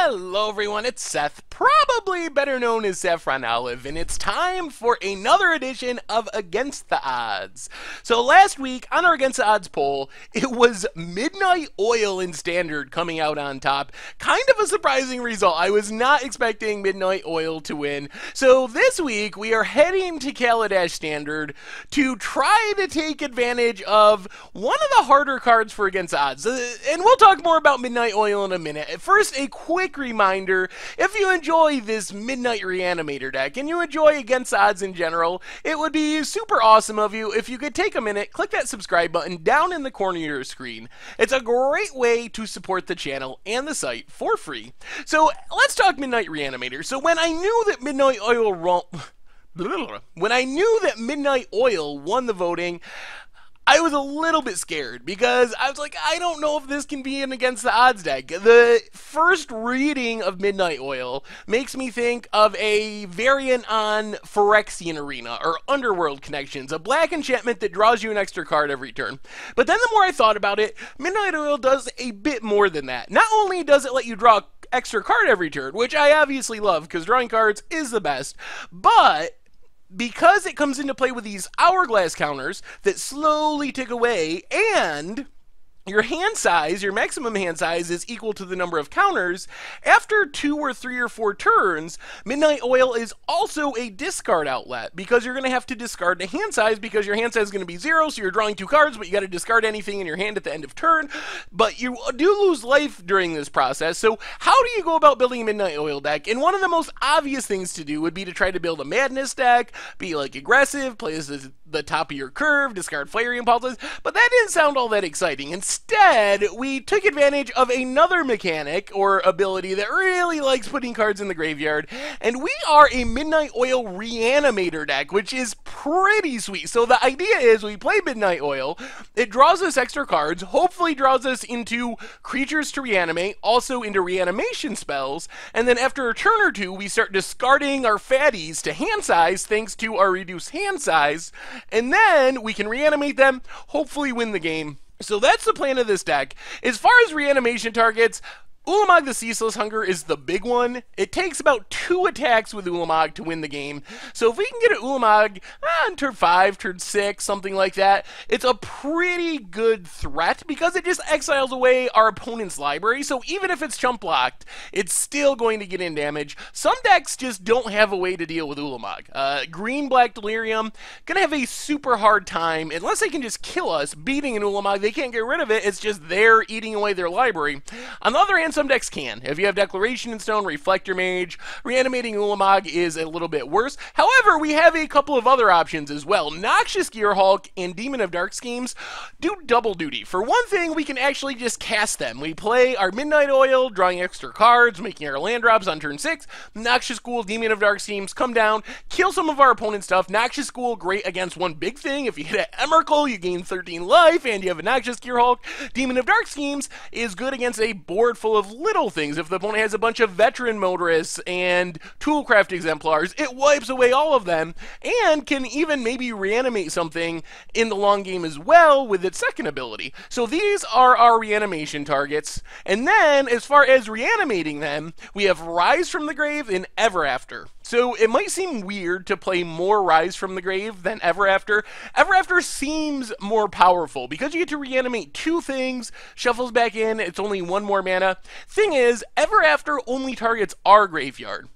Hello everyone, it's Seth, probably better known as Saffron Olive, and it's time for another edition of Against the Odds. So last week, on our Against the Odds poll, it was Midnight Oil in Standard coming out on top. Kind of a surprising result. I was not expecting Midnight Oil to win. So this week, we are heading to Kaladesh Standard to try to take advantage of one of the harder cards for Against the Odds. And we'll talk more about Midnight Oil in a minute. First, a quick reminder, if you enjoy this Midnight Reanimator deck, and you enjoy Against the Odds in general, it would be super awesome of you if you could take a minute, click that subscribe button down in the corner of your screen. It's a great way to support the channel and the site for free. So let's talk Midnight Reanimator. So when I knew that Midnight Oil won the voting, I was a little bit scared because I was like, I don't know if this can be an Against the Odds deck. The first reading of Midnight Oil makes me think of a variant on Phyrexian Arena or Underworld Connections, a black enchantment that draws you an extra card every turn. But then the more I thought about it, Midnight Oil does a bit more than that. Not only does it let you draw extra card every turn, which I obviously love because drawing cards is the best, but because it comes into play with these hourglass counters that slowly tick away, and your hand size, your maximum hand size, is equal to the number of counters, after 2 or 3 or 4 turns, Midnight Oil is also a discard outlet, because you're going to have to discard the hand size, because your hand size is going to be 0, so you're drawing 2 cards, but you got to discard anything in your hand at the end of turn, but you do lose life during this process. So how do you go about building a Midnight Oil deck? And one of the most obvious things to do would be to try to build a Madness deck, be like aggressive, play as the top of your curve, discard Flaring Impulses, but that didn't sound all that exciting. Instead, we took advantage of another mechanic or ability that really likes putting cards in the graveyard, and we are a Midnight Oil Reanimator deck, which is pretty sweet. So the idea is we play Midnight Oil, it draws us extra cards, hopefully draws us into creatures to reanimate, also into reanimation spells, and then after a turn or two, we start discarding our fatties to hand size thanks to our reduced hand size, and then we can reanimate them, hopefully win the game. So that's the plan of this deck. As far as reanimation targets, Ulamog the Ceaseless Hunger is the big one. It takes about 2 attacks with Ulamog to win the game. So if we can get an Ulamog on turn 5, turn 6, something like that, it's a pretty good threat because it just exiles away our opponent's library. So even if it's chump blocked, it's still going to get in damage. Some decks just don't have a way to deal with Ulamog. Green-Black Delirium, gonna have a super hard time, unless they can just kill us, beating an Ulamog. They can't get rid of it, it's just they're eating away their library. On the other hand, some decks can. If you have Declaration in Stone, Reflector Mage, reanimating Ulamog is a little bit worse. However, we have a couple of other options as well. Noxious Gearhulk and Demon of Dark Schemes do double duty. For one thing, we can actually just cast them. We play our Midnight Oil, drawing extra cards, making our land drops on turn 6. Noxious Ghoul, Demon of Dark Schemes come down, kill some of our opponent's stuff. Noxious Ghoul, great against one big thing. If you hit an Emrakul, you gain 13 life, and you have a Noxious Gearhulk. Demon of Dark Schemes is good against a board full of little things. If the opponent has a bunch of veteran motorists and toolcraft exemplars, it wipes away all of them and can even maybe reanimate something in the long game as well with its second ability. So these are our reanimation targets. And then as far as reanimating them, we have Rise from the Grave and Ever After. So it might seem weird to play more Rise from the Grave than Ever After. Ever After seems more powerful because you get to reanimate 2 things, shuffles back in, it's only 1 more mana. Thing is, Ever After only targets our graveyard.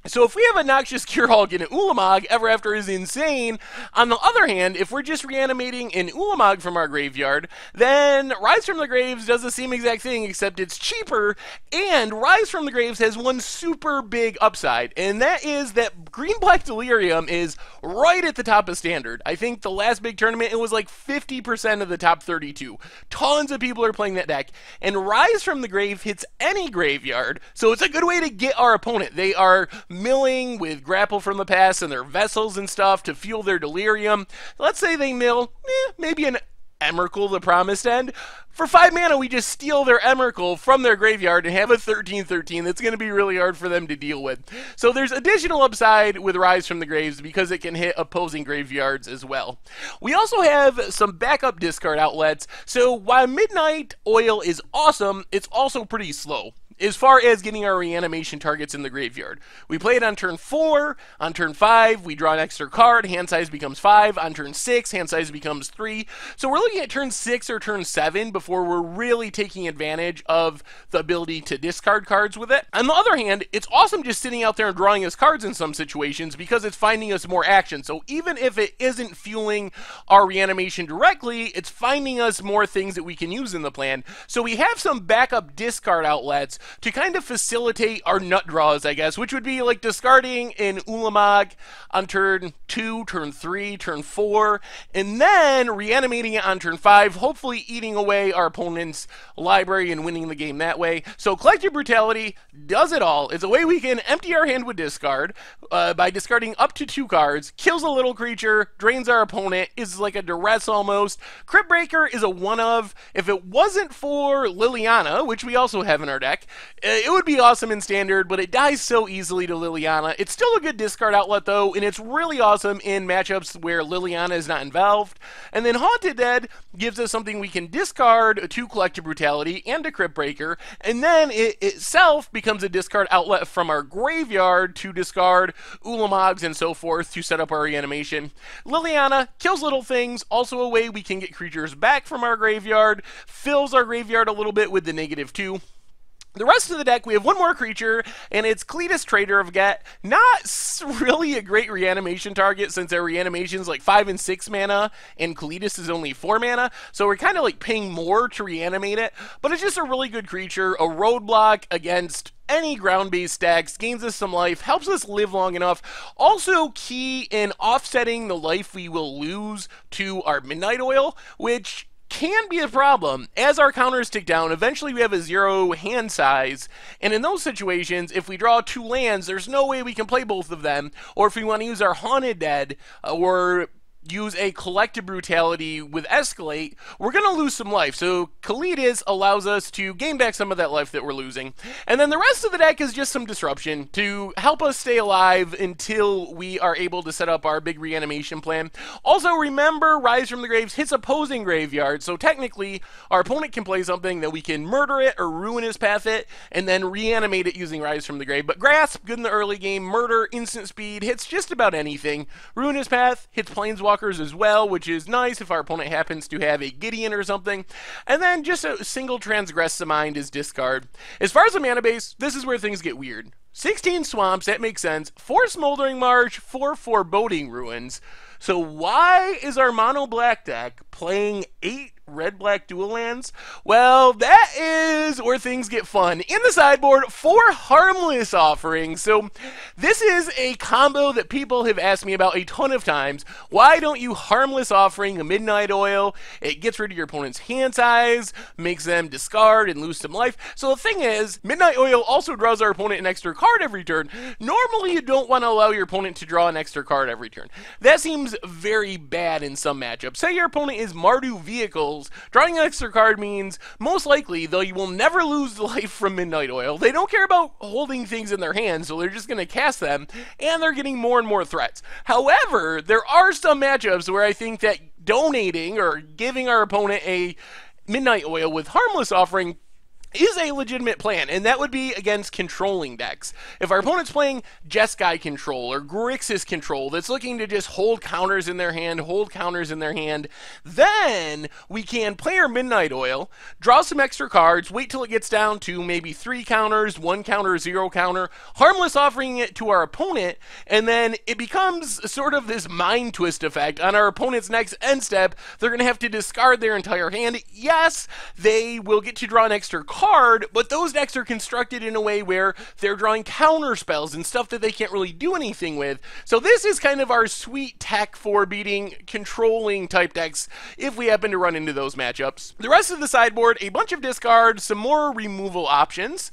So if we have a Noxious Gearhulk and an Ulamog, Ever After is insane. On the other hand, if we're just reanimating an Ulamog from our graveyard, then Rise from the Graves does the same exact thing, except it's cheaper, and Rise from the Graves has one super big upside, and that is that Green-Black Delirium is right at the top of Standard. I think the last big tournament, it was like 50% of the top 32. Tons of people are playing that deck, and Rise from the Grave hits any graveyard, so it's a good way to get our opponent. They are milling with Grapple from the Past and their vessels and stuff to fuel their delirium. Let's say they mill maybe an Emrakul, the Promised End. For 5 mana, we just steal their Emrakul from their graveyard and have a 13/13 that's going to be really hard for them to deal with. So there's additional upside with Rise from the Graves because it can hit opposing graveyards as well. We also have some backup discard outlets. So while Midnight Oil is awesome, it's also pretty slow. as far as getting our reanimation targets in the graveyard. We play it on turn 4. On turn 5, we draw an extra card. Hand size becomes 5. On turn 6, hand size becomes 3. So we're looking at turn 6 or turn 7 before we're really taking advantage of the ability to discard cards with it. On the other hand, it's awesome just sitting out there and drawing us cards in some situations because it's finding us more action. So even if it isn't fueling our reanimation directly, it's finding us more things that we can use in the plan. So we have some backup discard outlets to kind of facilitate our nut draws, I guess, which would be like discarding an Ulamog on turn 2, turn 3, turn 4, and then reanimating it on turn 5, hopefully eating away our opponent's library and winning the game that way. So Collective Brutality does it all. It's a way we can empty our hand with discard by discarding up to 2 cards, kills a little creature, drains our opponent, is like a duress almost. Crypt Breaker is a one-of. If it wasn't for Liliana, which we also have in our deck, it would be awesome in Standard, but it dies so easily to Liliana. It's still a good discard outlet, though, and it's really awesome in matchups where Liliana is not involved. And then Haunted Dead gives us something we can discard to Collective Brutality and to Crypt Breaker, and then it itself becomes a discard outlet from our graveyard to discard Ulamogs and so forth to set up our reanimation. Liliana kills little things, also a way we can get creatures back from our graveyard, fills our graveyard a little bit with the -2. The rest of the deck, we have one more creature, and it's Kaladesh Trader of Get. Not really a great reanimation target, since our reanimation's like 5 and 6 mana, and Kaladesh is only 4 mana, so we're kind of like paying more to reanimate it, but it's just a really good creature, a roadblock against any ground-based stacks, gains us some life, helps us live long enough. Also key in offsetting the life we will lose to our Midnight Oil, which can be a problem. As our counters tick down, eventually we have a 0 hand size, and in those situations, if we draw 2 lands, there's no way we can play both of them, or if we want to use our Haunted Dead, or use a Collective Brutality with Escalate, we're going to lose some life. So Kaladesh allows us to gain back some of that life that we're losing. And then the rest of the deck is just some disruption to help us stay alive until we are able to set up our big reanimation plan. Also, remember, Rise from the Graves hits opposing graveyard, so technically our opponent can play something that we can murder it or Ruinous Path it, and then reanimate it using Rise from the Grave. But Grasp, good in the early game. Murder, instant speed, hits just about anything. Ruinous Path hits Planeswalkers as well, which is nice if our opponent happens to have a Gideon or something. And then just a single Transgress the Mind is discard. As far as the mana base, this is where things get weird. 16 Swamps, that makes sense. 4 Smoldering Marsh, 4 Foreboding Ruins. So why is our mono black deck playing 8 red-black dual lands? Well, that is where things get fun. In the sideboard, 4 Harmless Offerings. So this is a combo that people have asked me about a ton of times. Why don't you Harmless Offering a Midnight Oil? It gets rid of your opponent's hand size, makes them discard and lose some life. So the thing is, Midnight Oil also draws our opponent an extra card every turn. Normally, you don't want to allow your opponent to draw an extra card every turn. That seems very bad in some matchups. Say your opponent is Mardu Vehicles. Drawing an extra card means, most likely, though you will never lose life from Midnight Oil, they don't care about holding things in their hands, so they're just going to cast them, and they're getting more and more threats. However, there are some matchups where I think that donating or giving our opponent a Midnight Oil with Harmless Offering is a legitimate plan, and that would be against controlling decks. If our opponent's playing Jeskai control or Grixis control that's looking to just hold counters in their hand, then we can play our Midnight Oil, draw some extra cards, wait till it gets down to maybe 3 counters, 1 counter, 0 counter, Harmless Offering it to our opponent, and then it becomes sort of this mind twist effect. On our opponent's next end step, they're going to have to discard their entire hand. Yes, they will get to draw an extra card, but those decks are constructed in a way where they're drawing counter spells and stuff that they can't really do anything with. So this is kind of our sweet tech for beating controlling type decks if we happen to run into those matchups. The rest of the sideboard, a bunch of discards, some more removal options,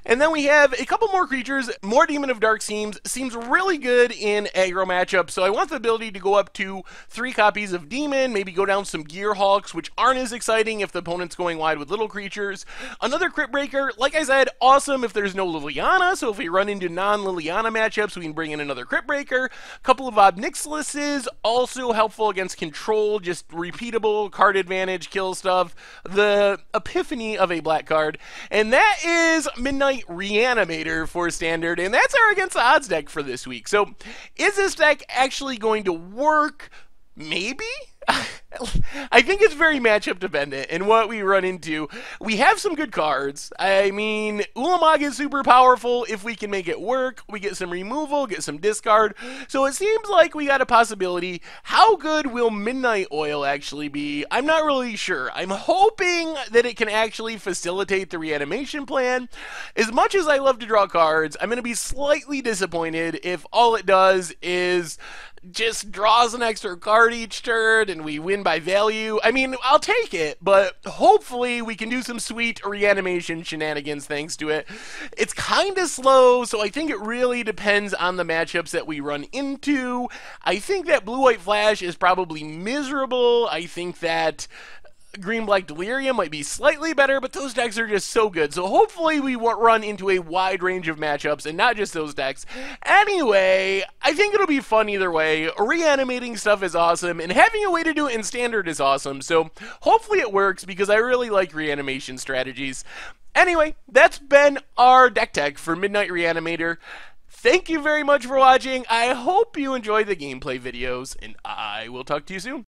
and then we have a couple more creatures. More Demon of Dark seems really good in aggro matchups, so I want the ability to go up to 3 copies of Demon, maybe go down some Gear Hulks, which aren't as exciting if the opponent's going wide with little creatures. Another Crypt Breaker, like I said, awesome if there's no Liliana, so if we run into non-Liliana matchups, we can bring in another Crypt Breaker. A couple of Obnixiluses, also helpful against control, just repeatable, card advantage, kill stuff. The epiphany of a black card. And that is Midnight Reanimator for Standard, and that's our Against the Odds deck for this week. So, is this deck actually going to work? Maybe? I think it's very matchup dependent in what we run into. We have some good cards. I mean, Ulamog is super powerful if we can make it work. We get some removal, get some discard. So it seems like we got a possibility. How good will Midnight Oil actually be? I'm not really sure. I'm hoping that it can actually facilitate the reanimation plan. As much as I love to draw cards, I'm going to be slightly disappointed if all it does is just draws an extra card each turn and we win by value. I mean, I'll take it, but hopefully we can do some sweet reanimation shenanigans thanks to it. It's kind of slow, so I think it really depends on the matchups that we run into. I think that Blue-White Flash is probably miserable. I think that Green-Black Delirium might be slightly better, but those decks are just so good. So hopefully we won't run into a wide range of matchups and not just those decks. Anyway, I think it'll be fun either way. Reanimating stuff is awesome, and having a way to do it in Standard is awesome. So hopefully it works because I really like reanimation strategies. Anyway, that's been our deck tech for Midnight Reanimator. Thank you very much for watching. I hope you enjoyed the gameplay videos, and I will talk to you soon.